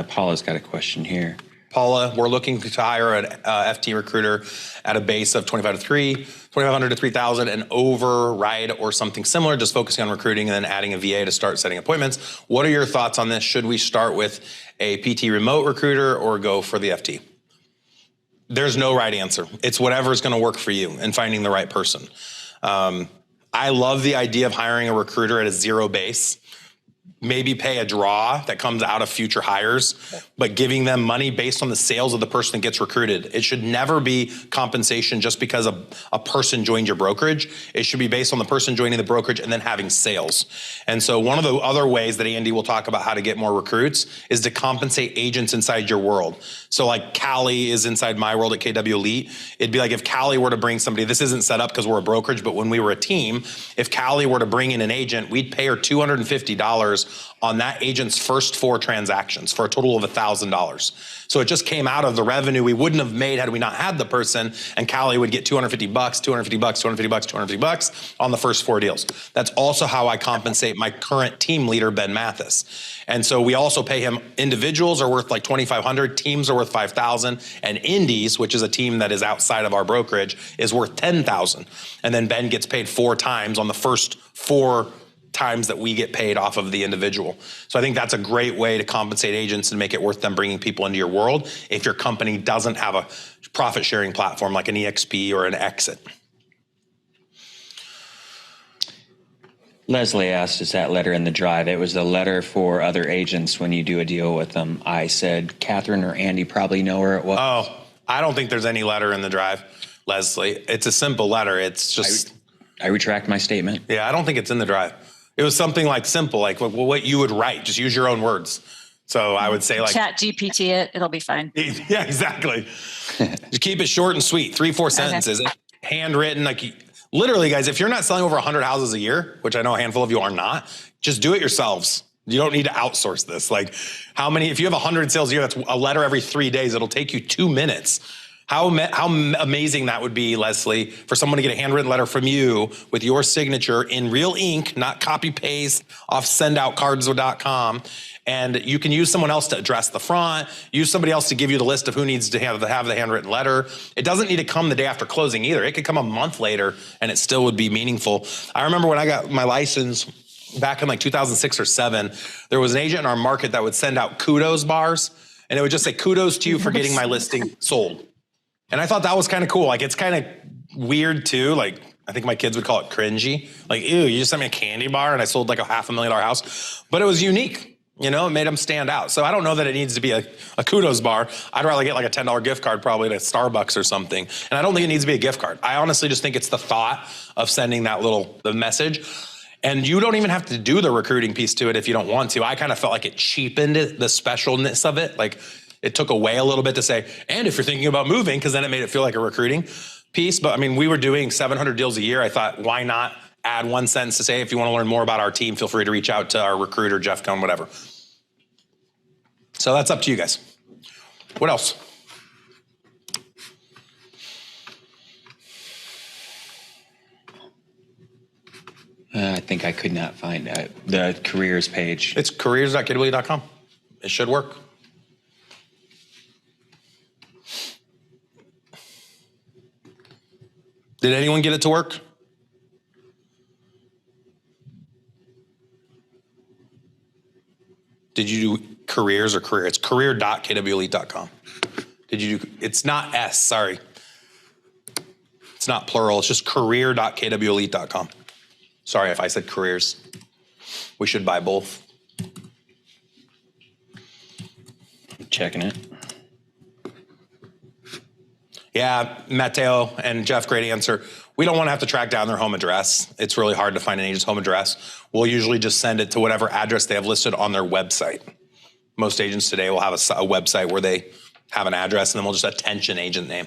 S10: Paula's got a question here.
S1: Paula, we're looking to hire an FT recruiter at a base of 2,500 to 3,000 and override or something similar, just focusing on recruiting and then adding a VA to start setting appointments. What are your thoughts on this? Should we start with a PT remote recruiter or go for the FT? There's no right answer. It's whatever is going to work for you and finding the right person. I love the idea of hiring a recruiter at a zero base. Maybe pay a draw that comes out of future hires, but giving them money based on the sales of the person that gets recruited. It should never be compensation just because a person joined your brokerage. It should be based on the person joining the brokerage and then having sales. And so one of the other ways that Andy will talk about how to get more recruits is to compensate agents inside your world. So like Callie is inside my world at KW Elite. It'd be like if Callie were to bring somebody, this isn't set up because we're a brokerage, but when we were a team, if Callie were to bring in an agent, we'd pay her $250 $1,000 on that agent's first 4 transactions for a total of $1,000. So it just came out of the revenue we wouldn't have made had we not had the person, and Callie would get $250, $250, $250, $250 on the first 4 deals. That's also how I compensate my current team leader, Ben Mathis. And so we also pay him. Individuals are worth like $2,500, teams are worth $5,000, and indies, which is a team that is outside of our brokerage, is worth $10,000. And then Ben gets paid 4 times on the first 4 times that we get paid off of the individual. So I think that's a great way to compensate agents and make it worth them bringing people into your world if your company doesn't have a profit sharing platform like an EXP or an Exit.
S10: Leslie asked, is that letter in the drive? It was the letter for other agents when you do a deal with them. I said, Catherine or Andy probably know where it was.
S1: Oh, I don't think there's any letter in the drive, Leslie. It's a simple letter. It's just...
S10: I retract my statement.
S1: Yeah, I don't think it's in the drive. It was something like simple, like what you would write. Just use your own words. So I would say like...
S5: Chat GPT it. It'll be fine.
S1: Yeah, exactly. Just keep it short and sweet. 3-4 sentences. Okay. Handwritten, like... Literally, guys, if you're not selling over 100 houses a year, which I know a handful of you are not, just do it yourselves. You don't need to outsource this. Like how many, if you have 100 sales a year, that's a letter every 3 days. It'll take you 2 minutes. How amazing that would be, Leslie, for someone to get a handwritten letter from you with your signature in real ink, not copy paste off sendoutcards.com. And you can use someone else to address the front, use somebody else to give you the list of who needs to have the handwritten letter. It doesn't need to come the day after closing either. It could come a month later and it still would be meaningful. I remember when I got my license back in like 2006 or 7, there was an agent in our market that would send out kudos bars, and it would just say, kudos to you for getting my listing sold. And I thought that was kind of cool. Like, it's kind of weird too. Like, I think my kids would call it cringy. Like, ew, you just sent me a candy bar and I sold like a $500,000 house. But it was unique. You know, it made them stand out. So I don't know that it needs to be a kudos bar. I'd rather get like a $10 gift card probably to Starbucks or something. And I don't think it needs to be a gift card. I honestly just think it's the thought of sending that the message. And you don't even have to do the recruiting piece to it if you don't want to. I kind of felt like it cheapened it, the specialness of it. Like it took away a little bit to say, and if you're thinking about moving, because then it made it feel like a recruiting piece. But I mean, we were doing 700 deals a year. I thought, why not add one sentence to say, if you want to learn more about our team, feel free to reach out to our recruiter, Jeff Cohn, whatever. So that's up to you guys. What else?
S10: I think I could not find the careers page.
S1: It's careers.kw.com. It should work. Did anyone get it to work? Did you do careers or career? It's career.kwelite.com. Did you do, it's not S, sorry. It's not plural, it's just career.kwelite.com. Sorry if I said careers. We should buy both.
S10: Checking it.
S1: Yeah, Matteo and Jeff, great answer. We don't want to have to track down their home address. It's really hard to find an agent's home address. We'll usually just send it to whatever address they have listed on their website. Most agents today will have a website where they have an address, and then we'll just attention agent name.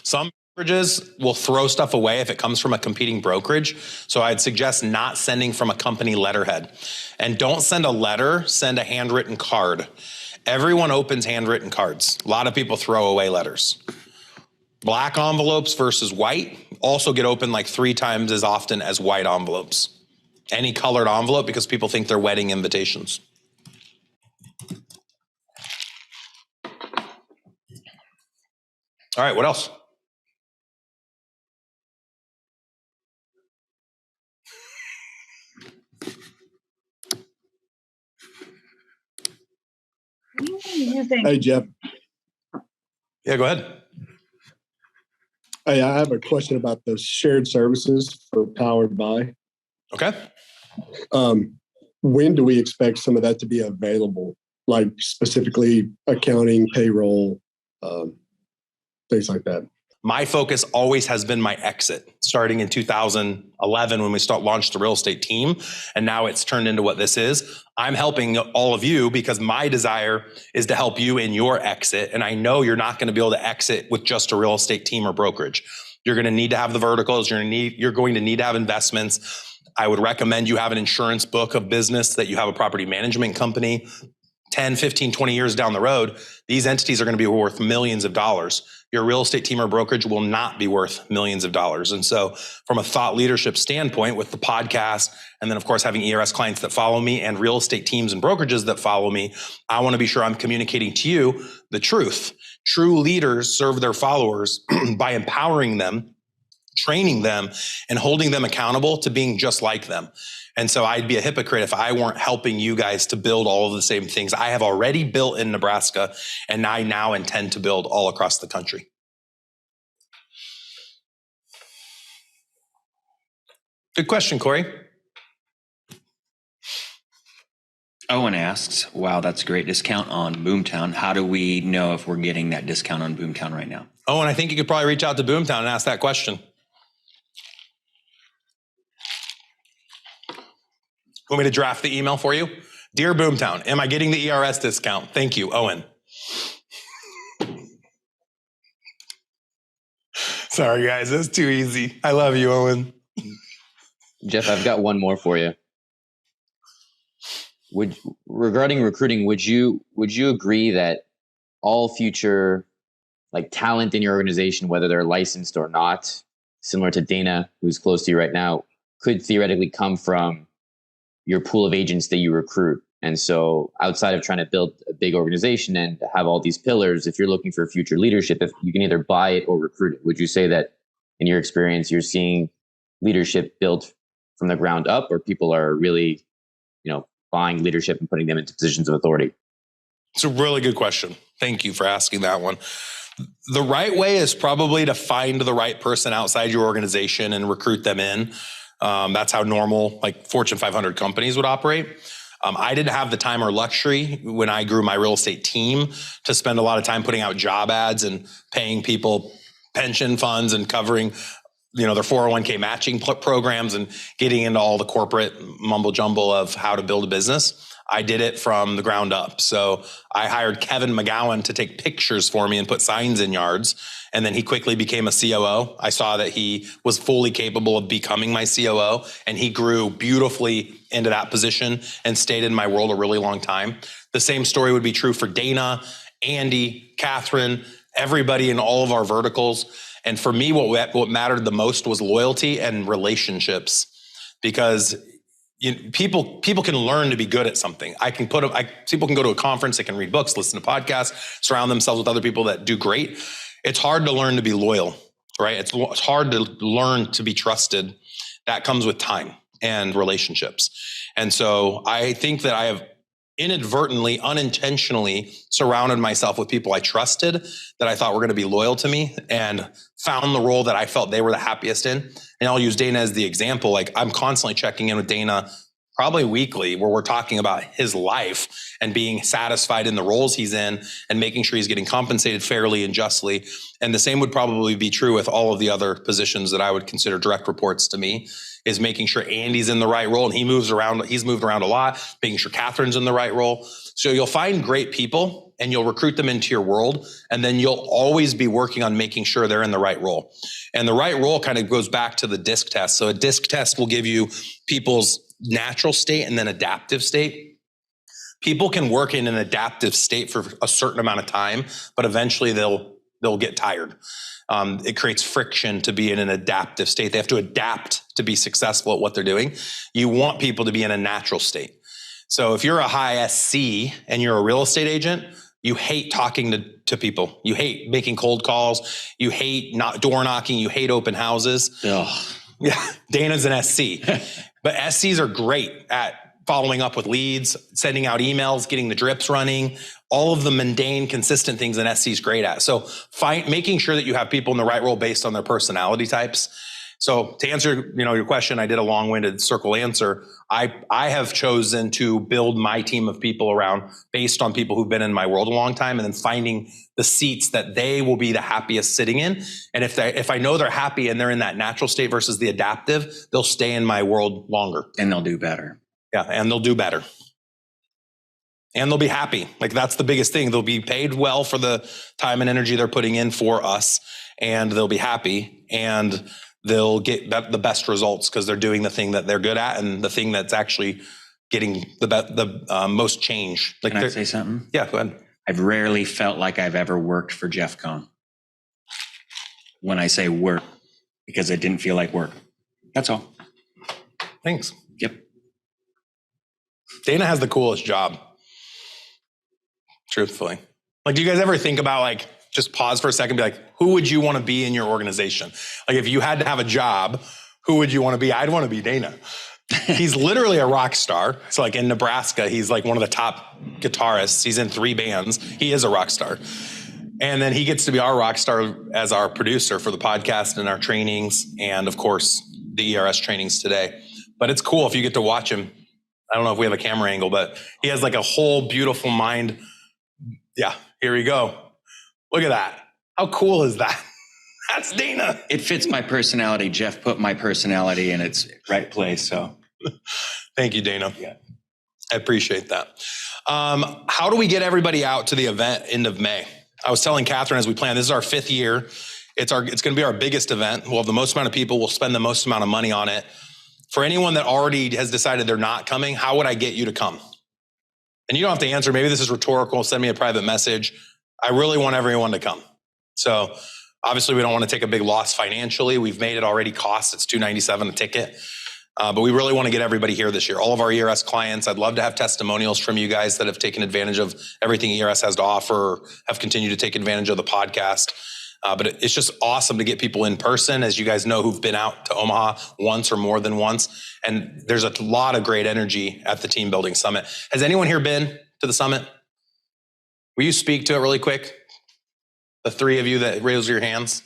S1: Some brokerages will throw stuff away if it comes from a competing brokerage. So I'd suggest not sending from a company letterhead. And don't send a letter, send a handwritten card. Everyone opens handwritten cards. A lot of people throw away letters. Black envelopes versus white also get opened like 3 times as often as white envelopes. Any colored envelope, because people think they're wedding invitations. All right, what else?
S4: Hey, Jeff.
S1: Yeah, go ahead.
S4: Hey, I have a question about those shared services for Powered By.
S1: Okay.
S4: When do we expect some of that to be available? Like specifically accounting, payroll, things like that.
S1: My focus always has been my exit, starting in 2011 when we launched the real estate team. And now it's turned into what this is. I'm helping all of you because my desire is to help you in your exit. And I know you're not going to be able to exit with just a real estate team or brokerage. You're going to need to have the verticals. You're going to need to have investments. I would recommend you have an insurance book of business, that you have a property management company. 10, 15, 20 years down the road, these entities are going to be worth millions of dollars. Your real estate team or brokerage will not be worth millions of dollars. And so from a thought leadership standpoint, with the podcast, and then of course having ERS clients that follow me and real estate teams and brokerages that follow me, I want to be sure I'm communicating to you the truth. True leaders serve their followers by empowering them, training them, and holding them accountable to being just like them. And so I'd be a hypocrite if I weren't helping you guys to build all of the same things I have already built in Nebraska, and I now intend to build all across the country. Good question, Corey.
S10: Owen asks, wow, that's a great discount on Boomtown. How do we know if we're getting that discount on Boomtown right now?
S1: Owen, I think you could probably reach out to Boomtown and ask that question. Want me to draft the email for you? Dear Boomtown, am I getting the ERS discount? Thank you, Owen. Sorry, guys, that's too easy. I love you, Owen.
S8: Jeff, I've got one more for you. Regarding recruiting, would you agree that all future talent in your organization, whether they're licensed or not, similar to Dana, who's close to you right now, could theoretically come from your pool of agents that you recruit? And so outside of trying to build a big organization and have all these pillars, if you're looking for future leadership, if you can either buy it or recruit it, would you say that in your experience, you're seeing leadership built from the ground up, or people are really, buying leadership and putting them into positions of authority?
S1: It's a really good question. Thank you for asking that one. The right way is probably to find the right person outside your organization and recruit them in. That's how normal, Fortune 500 companies would operate. I didn't have the time or luxury when I grew my real estate team to spend a lot of time putting out job ads and paying people pension funds and covering, their 401k matching programs and getting into all the corporate mumbo jumbo of how to build a business. I did it from the ground up. So I hired Kevin McGowan to take pictures for me and put signs in yards. And then he quickly became a COO. I saw that he was fully capable of becoming my COO, and he grew beautifully into that position and stayed in my world a really long time. The same story would be true for Dana, Andy, Catherine, everybody in all of our verticals. And for me, what mattered the most was loyalty and relationships, because people can learn to be good at something. People can go to a conference, they can read books, listen to podcasts, surround themselves with other people that do great. It's hard to learn to be loyal, right? It's hard to learn to be trusted. That comes with time and relationships. And so I think that I have inadvertently, unintentionally surrounded myself with people I trusted that I thought were going to be loyal to me, and found the role that I felt they were the happiest in. And I'll use Dana as the example. I'm constantly checking in with Dana, probably weekly, where we're talking about his life and being satisfied in the roles he's in and making sure he's getting compensated fairly and justly. And the same would probably be true with all of the other positions that I would consider direct reports to me, is making sure Andy's in the right role, and he moves around. He's moved around a lot, making sure Catherine's in the right role. So you'll find great people and you'll recruit them into your world. And then you'll always be working on making sure they're in the right role. And the right role kind of goes back to the DISC test. So a DISC test will give you people's natural state and then adaptive state. People can work in an adaptive state for a certain amount of time, but eventually they'll get tired. It creates friction to be in an adaptive state. They have to adapt to be successful at what they're doing. You want people to be in a natural state. So if you're a high SC and you're a real estate agent, you hate talking to people. You hate making cold calls. You hate not door knocking. You hate open houses.
S10: Ugh.
S1: Yeah, Dana's an SC. But SCs are great at following up with leads, sending out emails, getting the drips running, all of the mundane, consistent things an SC is great at. So making sure that you have people in the right role based on their personality types. So to answer, your question, I did a long-winded circle answer. I have chosen to build my team of people around based on people who've been in my world a long time, and then finding the seats that they will be the happiest sitting in. And if I know they're happy and they're in that natural state versus the adaptive, they'll stay in my world longer.
S10: And they'll do better.
S1: Yeah, and they'll do better. And they'll be happy. That's the biggest thing. They'll be paid well for the time and energy they're putting in for us, and they'll be happy. And they'll get the best results because they're doing the thing that they're good at and the thing that's actually getting the most change. Like,
S10: Can I say something?
S1: Yeah, go ahead.
S10: I've rarely felt like I've ever worked for Jeff Cohn. When I say work, because it didn't feel like work. That's all.
S1: Thanks.
S10: Yep.
S1: Dana has the coolest job. Truthfully. Like, do you guys ever think about, like, just pause for a second and be like, who would you want to be in your organization? Like, if you had to have a job, who would you want to be? I'd want to be Dana. He's literally a rock star. So, like, in Nebraska, he's like one of the top guitarists. He's in 3 bands. He is a rock star. And then he gets to be our rock star as our producer for the podcast and our trainings. And of course, the ERS trainings today. But it's cool if you get to watch him. I don't know if we have a camera angle, but he has like a whole beautiful mind. Yeah, here we go. Look at that. How cool is that? That's Dana.
S10: It fits my personality. Jeff put my personality in its right place. So
S1: thank you, Dana.
S10: Yeah.
S1: I appreciate that. How do we get everybody out to the event end of May? I was telling Catherine as we plan, this is our 5th year. It's going to be our biggest event. We'll have the most amount of people. We'll spend the most amount of money on it. For anyone that already has decided they're not coming, how would I get you to come? And you don't have to answer. Maybe this is rhetorical. Send me a private message. I really want everyone to come. So obviously we don't want to take a big loss financially. We've made it already cost. It's $297 a ticket. But we really want to get everybody here this year. All of our ERS clients, I'd love to have testimonials from you guys that have taken advantage of everything ERS has to offer, or have continued to take advantage of the podcast. But it's just awesome to get people in person, as you guys know, who've been out to Omaha once or more than once. And there's a lot of great energy at the Team Building Summit. Has anyone here been to the summit? Will you speak to it really quick? The 3 of you that raised your hands.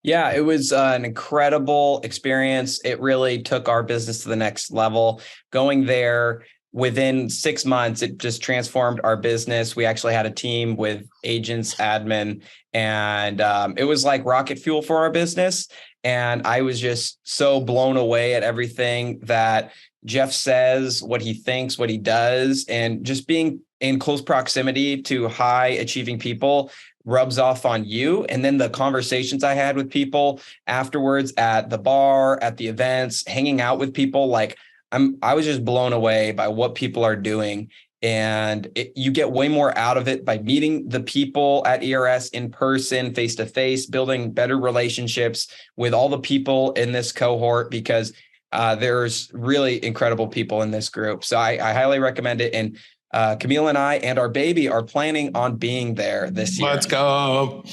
S3: Yeah, it was an incredible experience. It really took our business to the next level. Going there within 6 months, it just transformed our business. We actually had a team with agents, admin, and it was like rocket fuel for our business. And I was just so blown away at everything that Jeff says, what he thinks, what he does, and just being in close proximity to high achieving people rubs off on you. And then the conversations I had with people afterwards at the bar, at the events, hanging out with people, like I was just blown away by what people are doing. And you get way more out of it by meeting the people at ERS in person, face to face, building better relationships with all the people in this cohort, because there's really incredible people in this group. So I highly recommend it. And Camille and I and our baby are planning on being there this year.
S1: Let's go.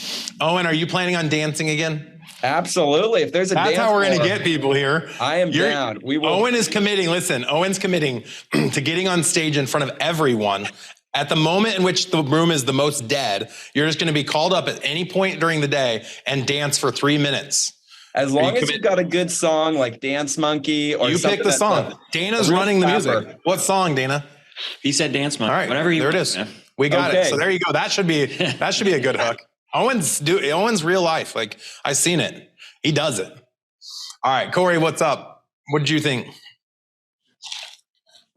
S1: Owen, are you planning on dancing again?
S3: Absolutely. If there's a
S1: That's
S3: dance
S1: how we're going to
S3: floor,
S1: get people here.
S3: I am down. We will.
S1: Owen is committing. Listen, Owen's committing to getting on stage in front of everyone. At the moment in which the room is the most dead, you're just going to be called up at any point during the day and dance for 3 minutes.
S3: As long as you've got a good song like Dance Monkey or
S1: you pick the song. Dana's running the music. What song, Dana?
S10: He said Dance Monkey.
S1: All right,
S10: whatever you
S1: there
S10: want,
S1: it is.
S10: man.
S1: We got it. So there you go. That should be a good hook. Owen's real life. Like, I've seen it. He does it. All right, Corey, what's up? What did you think?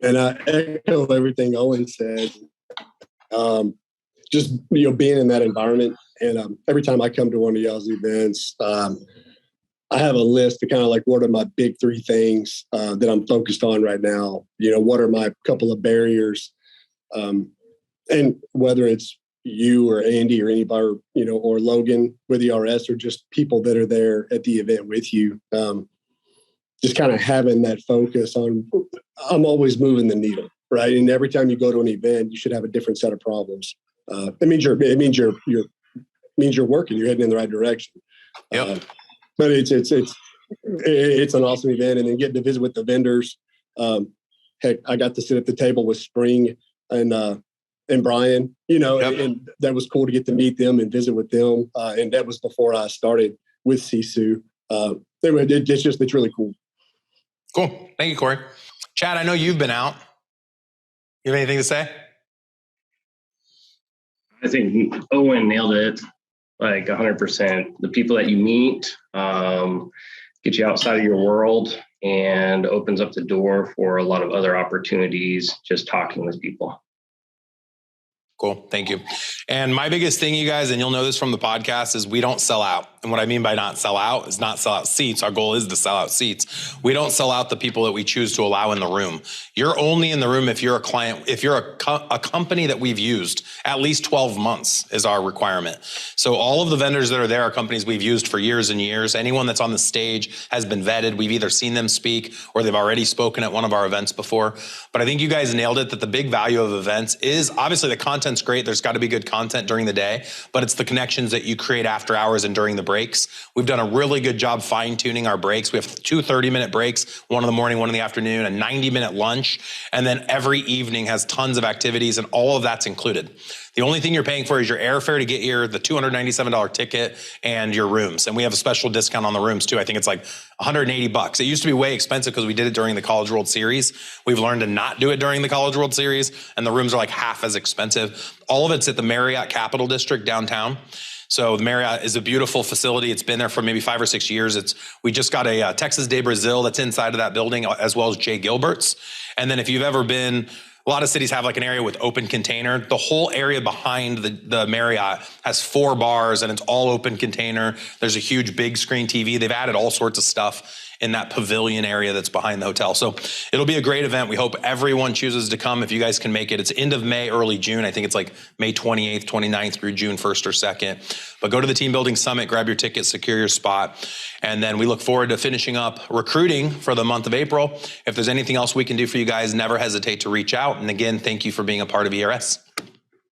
S4: And I echo everything Owen said. Just being in that environment, and every time I come to one of y'all's events, I have a list of kind of like, what are my big 3 things that I'm focused on right now? What are my couple of barriers? And whether it's you or Andy or anybody, or Logan with ERS, or just people that are there at the event with you, just kind of having that focus on, I'm always moving the needle, right? And every time you go to an event, you should have a different set of problems. It means you're working, you're heading in the right direction.
S1: Yep.
S4: But it's an awesome event, and then getting to visit with the vendors. Heck, I got to sit at the table with Spring and Brian,
S1: Yep.
S4: and that was cool to get to meet them and visit with them. And that was before I started with Sisu. It's really cool.
S1: Cool. Thank you, Corey. Chad, I know you've been out. You have anything to say?
S2: I think Owen nailed it like 100%. The people that you meet get you outside of your world and opens up the door for a lot of other opportunities just talking with people.
S1: Cool. Thank you. And my biggest thing, you guys, and you'll know this from the podcast, is we don't sell out. And what I mean by not sell out is not sell out seats. Our goal is to sell out seats. We don't sell out the people that we choose to allow in the room. You're only in the room if you're a client, if you're a company that we've used. At least 12 months is our requirement. So all of the vendors that are there are companies we've used for years and years. Anyone that's on the stage has been vetted. We've either seen them speak or they've already spoken at one of our events before. But I think you guys nailed it, that the big value of events is obviously the content's great. There's got to be good content during the day, but it's the connections that you create after hours and during the breaks. We've done a really good job fine-tuning our breaks. We have 2 30-minute breaks, one in the morning, one in the afternoon, a 90-minute lunch, and then every evening has tons of activities, and all of that's included. The only thing you're paying for is your airfare to get here, the $297 ticket, and your rooms. And we have a special discount on the rooms too. I think it's like $180. It used to be way expensive because we did it during the College World Series. We've learned to not do it during the College World Series, and the rooms are like half as expensive. All of it's at the Marriott Capital District downtown. So the Marriott is a beautiful facility. It's been there for maybe 5 or 6 years. We just got a Texas de Brazil that's inside of that building, as well as Jay Gilbert's. And then if you've ever been, a lot of cities have like an area with open container. The whole area behind the Marriott has 4 bars and it's all open container. There's a huge big screen TV. They've added all sorts of stuff in that pavilion area that's behind the hotel. So it'll be a great event. We hope everyone chooses to come if you guys can make it. It's end of May, early June. I think it's like May 28th, 29th through June 1st or 2nd. But go to the Team Building Summit, grab your ticket, secure your spot. And then we look forward to finishing up recruiting for the month of April. If there's anything else we can do for you guys, never hesitate to reach out. And again, thank you for being a part of ERS.